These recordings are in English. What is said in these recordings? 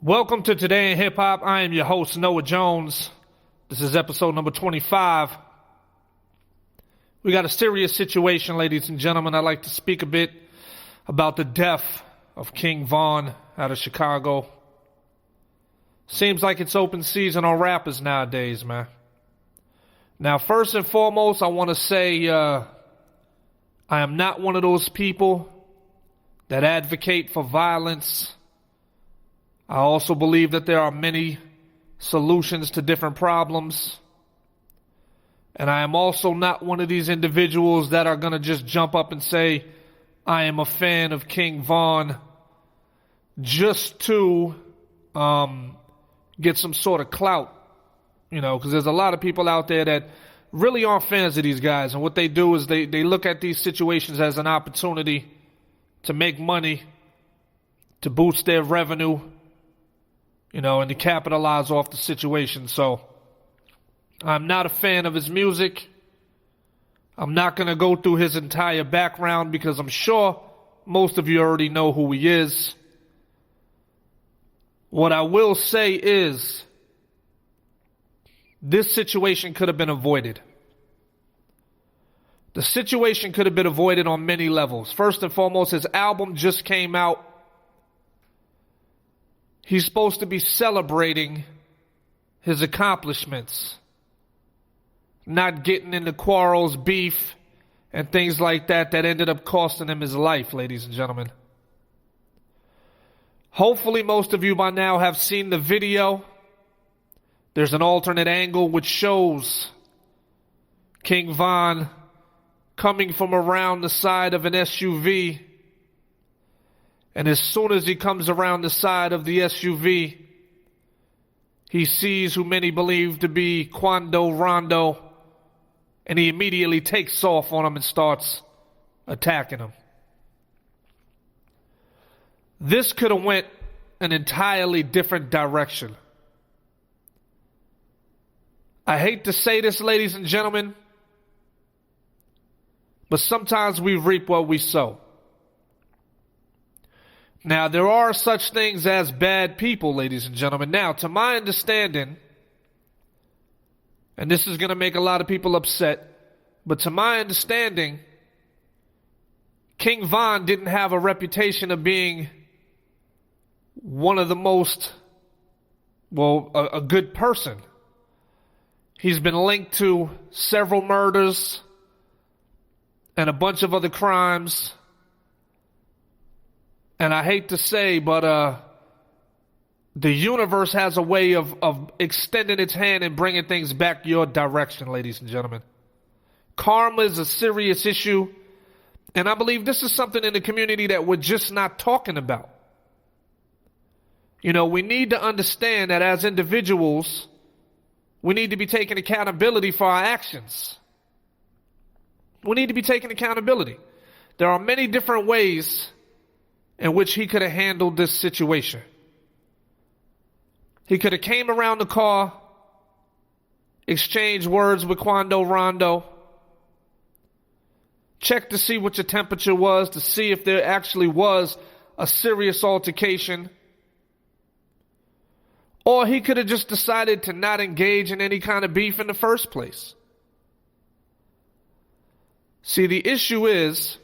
Welcome to Today in HipHop. I am your host, Noah Jones. This is episode number 25. We got a serious situation, ladies and gentlemen. I'd like to speak a bit about the death of King Von out of Chicago. Seems like it's open season on rappers nowadays, man. Now, first and foremost, I want to say I am not one of those people that advocate for violence. I also believe that there are many solutions to different problems. And I am also not one of these individuals that are going to just jump up and say, I am a fan of King Von just to get some sort of clout. You know, because there's a lot of people out there that really aren't fans of these guys. And what they do is they look at these situations as an opportunity to make money, to boost their revenue, you know, and to capitalize off the situation. So I'm not a fan of his music. I'm not going to go through his entire background because I'm sure most of you already know who he is. What I will say is this situation could have been avoided. The situation could have been avoided on many levels. First and foremost, his album just came out. He's supposed to be celebrating his accomplishments, not getting into quarrels, beef, and things like that ended up costing him his life, ladies and gentlemen. Hopefully most of you by now have seen the video. There's an alternate angle which shows King Von coming from around the side of an SUV. And as soon as he comes around the side of the SUV, he sees who many believe to be Quando Rondo, and he immediately takes off on him and starts attacking him. This could have went an entirely different direction. I hate to say this, ladies and gentlemen, but sometimes we reap what we sow. Now, there are such things as bad people, ladies and gentlemen. Now, to my understanding, and this is going to make a lot of people upset, but to my understanding, King Von didn't have a reputation of being one of the most, a good person. He's been linked to several murders and a bunch of other crimes. And I hate to say, but the universe has a way of extending its hand and bringing things back your direction, ladies and gentlemen. Karma is a serious issue, and I believe this is something in the community that we're just not talking about. You know, we need to understand that as individuals, we need to be taking accountability for our actions. We need to be taking accountability. There are many different ways in which he could have handled this situation. He could have came around the car, exchanged words with Quando Rondo, checked to see what your temperature was, to see if there actually was a serious altercation. Or he could have just decided to not engage in any kind of beef in the first place. See, the issue is,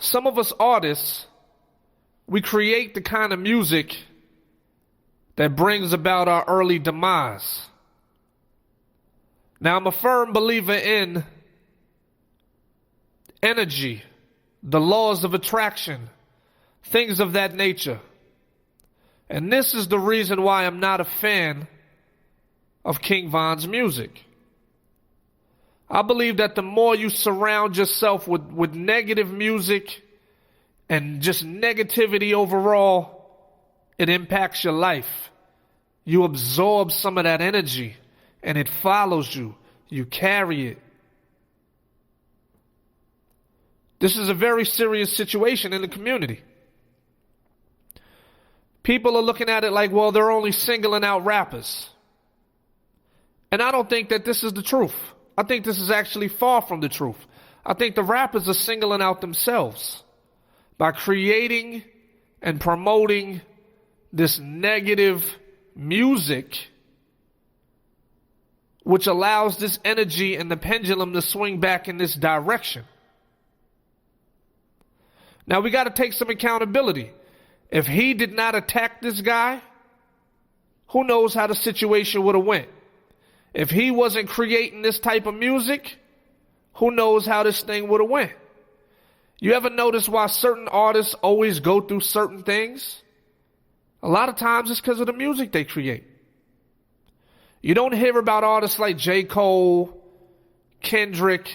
some of us artists, we create the kind of music that brings about our early demise. Now, I'm a firm believer in energy, the laws of attraction, things of that nature. And this is the reason why I'm not a fan of King Von's music. I believe that the more you surround yourself with negative music and just negativity overall, it impacts your life. You absorb some of that energy and it follows you. You carry it. This is a very serious situation in the community. People are looking at it like, well, they're only singling out rappers. And I don't think that this is the truth. I think this is actually far from the truth. I think the rappers are singling out themselves by creating and promoting this negative music, which allows this energy and the pendulum to swing back in this direction. Now we got to take some accountability. If he did not attack this guy, who knows how the situation would have went? If he wasn't creating this type of music, who knows how this thing would have went? You ever notice why certain artists always go through certain things? A lot of times it's because of the music they create. You don't hear about artists like J. Cole, Kendrick,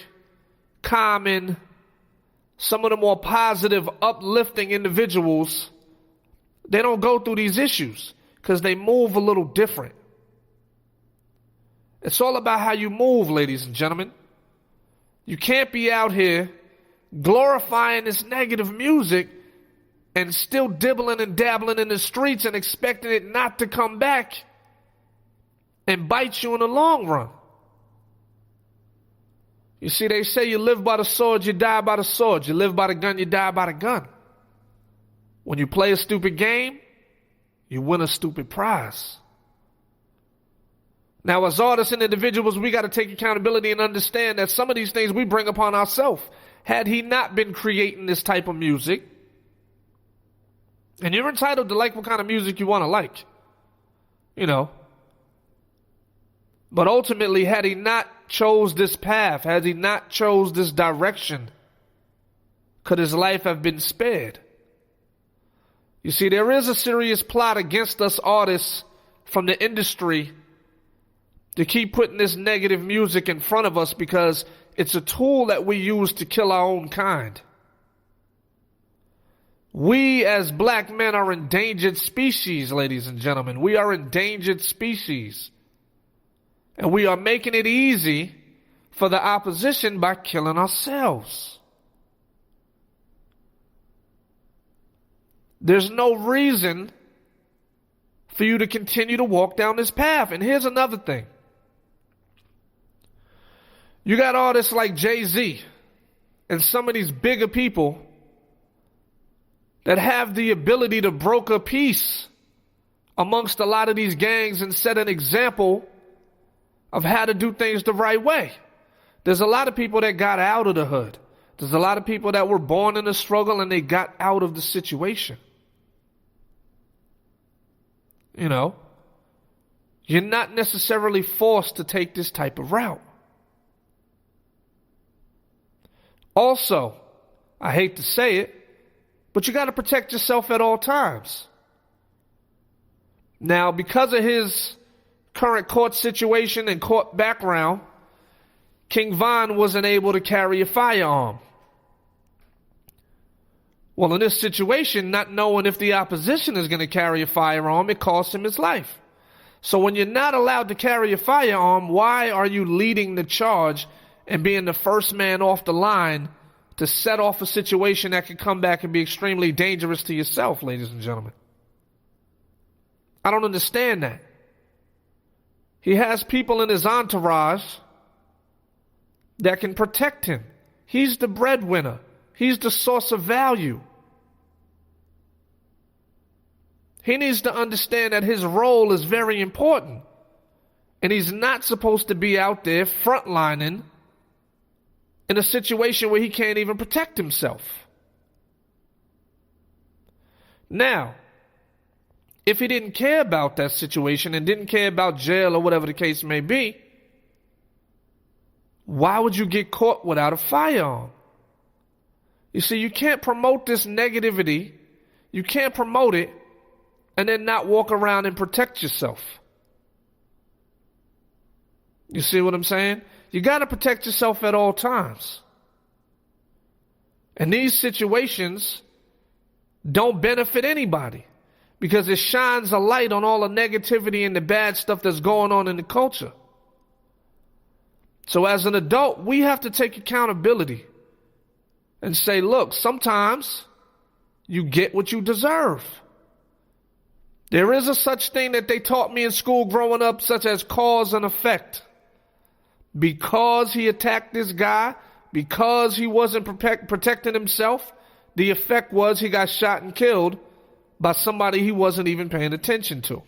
Common, some of the more positive, uplifting individuals. They don't go through these issues because they move a little different. It's all about how you move, ladies and gentlemen. You can't be out here glorifying this negative music and still dibbling and dabbling in the streets and expecting it not to come back and bite you in the long run. You see, they say you live by the sword, you die by the sword. You live by the gun, you die by the gun. When you play a stupid game, you win a stupid prize. Now, as artists and individuals, we got to take accountability and understand that some of these things we bring upon ourselves. Had he not been creating this type of music, and you're entitled to like what kind of music you want to like, you know, but ultimately, had he not chose this path, had he not chose this direction, could his life have been spared? You see, there is a serious plot against us artists from the industry to keep putting this negative music in front of us because it's a tool that we use to kill our own kind. We as black men are endangered species, ladies and gentlemen. We are endangered species. And we are making it easy for the opposition by killing ourselves. There's no reason for you to continue to walk down this path. And here's another thing. You got artists like Jay-Z and some of these bigger people that have the ability to broker peace amongst a lot of these gangs and set an example of how to do things the right way. There's a lot of people that got out of the hood. There's a lot of people that were born in the struggle and they got out of the situation. You know, you're not necessarily forced to take this type of route. Also, I hate to say it, but you got to protect yourself at all times. Now, because of his current court situation and court background, King Von wasn't able to carry a firearm. Well, in this situation, not knowing if the opposition is going to carry a firearm, it costs him his life. So when you're not allowed to carry a firearm, why are you leading the charge and being the first man off the line to set off a situation that could come back and be extremely dangerous to yourself, ladies and gentlemen? I don't understand that. He has people in his entourage that can protect him. He's the breadwinner. He's the source of value. He needs to understand that his role is very important. And he's not supposed to be out there frontlining in a situation where he can't even protect himself. Now, if he didn't care about that situation and didn't care about jail or whatever the case may be, why would you get caught without a firearm? You see, you can't promote this negativity. You can't promote it and then not walk around and protect yourself. You see what I'm saying? You got to protect yourself at all times. And these situations don't benefit anybody because it shines a light on all the negativity and the bad stuff that's going on in the culture. So as an adult, we have to take accountability and say, look, sometimes you get what you deserve. There is a such thing that they taught me in school growing up, such as cause and effect. Because he attacked this guy, because he wasn't protecting himself, the effect was he got shot and killed by somebody he wasn't even paying attention to.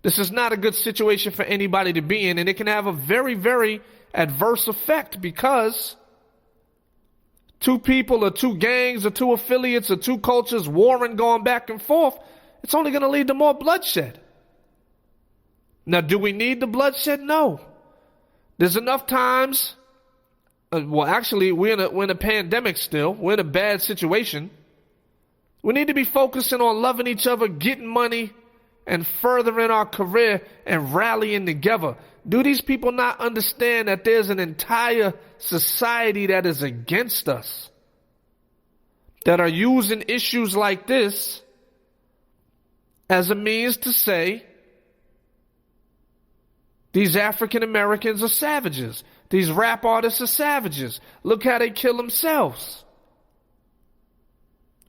This is not a good situation for anybody to be in, and it can have a very, very adverse effect because two people or two gangs or two affiliates or two cultures warring, going back and forth, it's only going to lead to more bloodshed. Now, do we need the bloodshed? No. There's enough times. Well, actually, we're in a pandemic still. We're in a bad situation. We need to be focusing on loving each other, getting money, and furthering our career and rallying together. Do these people not understand that there's an entire society that is against us, that are using issues like this as a means to say these African Americans are savages, these rap artists are savages, look how they kill themselves?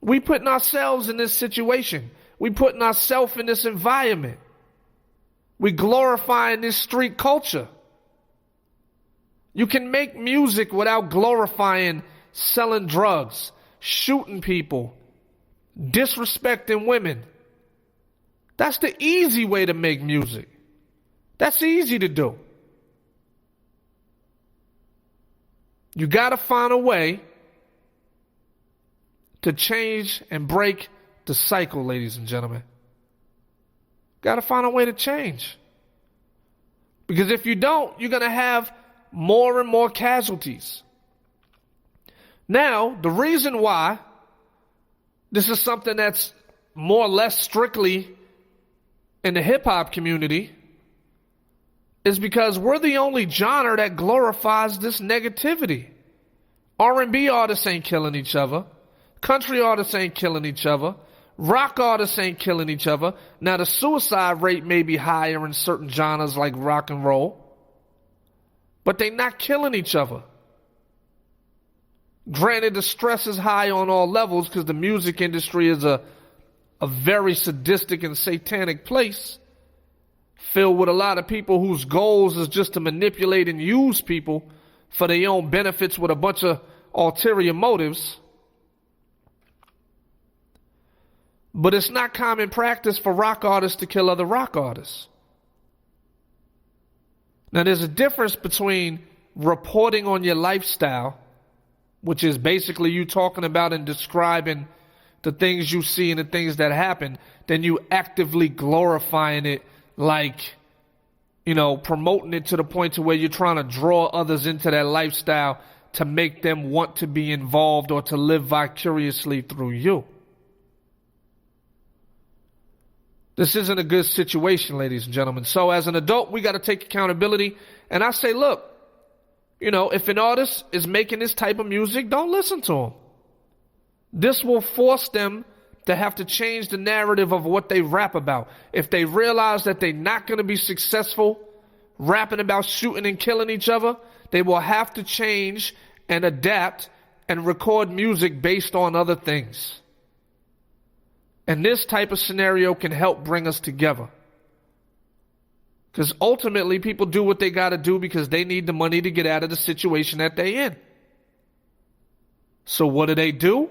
We putting ourselves in this situation. We putting ourselves in this environment. We glorifying this street culture. You can make music without glorifying selling drugs, shooting people, disrespecting women. That's the easy way to make music. That's easy to do. You got to find a way to change and break the cycle, ladies and gentlemen. Got to find a way to change. Because if you don't, you're going to have more and more casualties. Now, the reason why this is something that's more or less strictly in the hip-hop community is because we're the only genre that glorifies this negativity. R&B artists ain't killing each other. Country artists ain't killing each other. Rock artists ain't killing each other. Now, the suicide rate may be higher in certain genres like rock and roll, but they not killing each other. Granted, the stress is high on all levels because the music industry is a very sadistic and satanic place, filled with a lot of people whose goals is just to manipulate and use people for their own benefits with a bunch of ulterior motives. But it's not common practice for rock artists to kill other rock artists. Now, there's a difference between reporting on your lifestyle, which is basically you talking about and describing the things you see and the things that happen, than you actively glorifying it, like, promoting it to the point to where you're trying to draw others into that lifestyle to make them want to be involved or to live vicariously through you. This isn't a good situation, ladies and gentlemen. So as an adult, we got to take accountability. And I say, look, if an artist is making this type of music, don't listen to him. This will force them to have to change the narrative of what they rap about. If they realize that they're not going to be successful rapping about shooting and killing each other, they will have to change and adapt and record music based on other things. And this type of scenario can help bring us together. Because ultimately, people do what they got to do because they need the money to get out of the situation that they're in. So what do?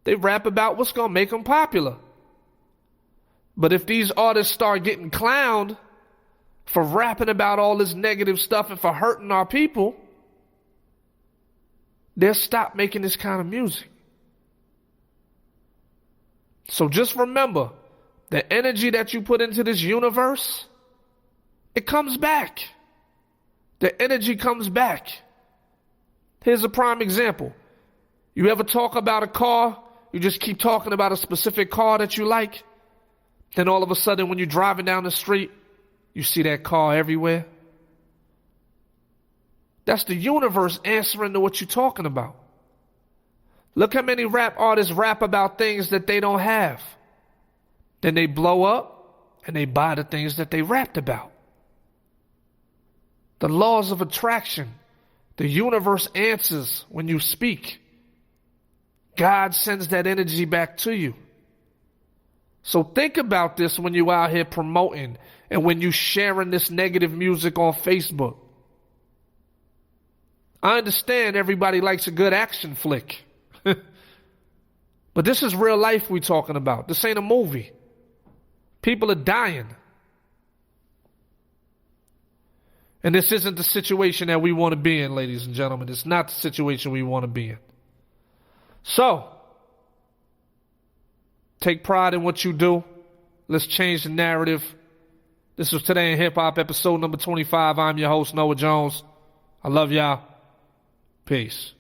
They rap about what's going to make them popular. But if these artists start getting clowned for rapping about all this negative stuff and for hurting our people, they'll stop making this kind of music. So just remember, the energy that you put into this universe, it comes back. The energy comes back. Here's a prime example. You ever talk about a car, you just keep talking about a specific car that you like, then all of a sudden when you're driving down the street, you see that car everywhere. That's the universe answering to what you're talking about. Look how many rap artists rap about things that they don't have. Then they blow up and they buy the things that they rapped about. The laws of attraction. The universe answers when you speak. God sends that energy back to you. So think about this when you're out here promoting and when you're sharing this negative music on Facebook. I understand everybody likes a good action flick. But this is real life we talking about. This ain't a movie. People are dying. And this isn't the situation that we want to be in, ladies and gentlemen. It's not the situation we want to be in. So, take pride in what you do. Let's change the narrative. This was Today in Hip Hop, episode number 25. I'm your host, Noah Jones. I love y'all. Peace.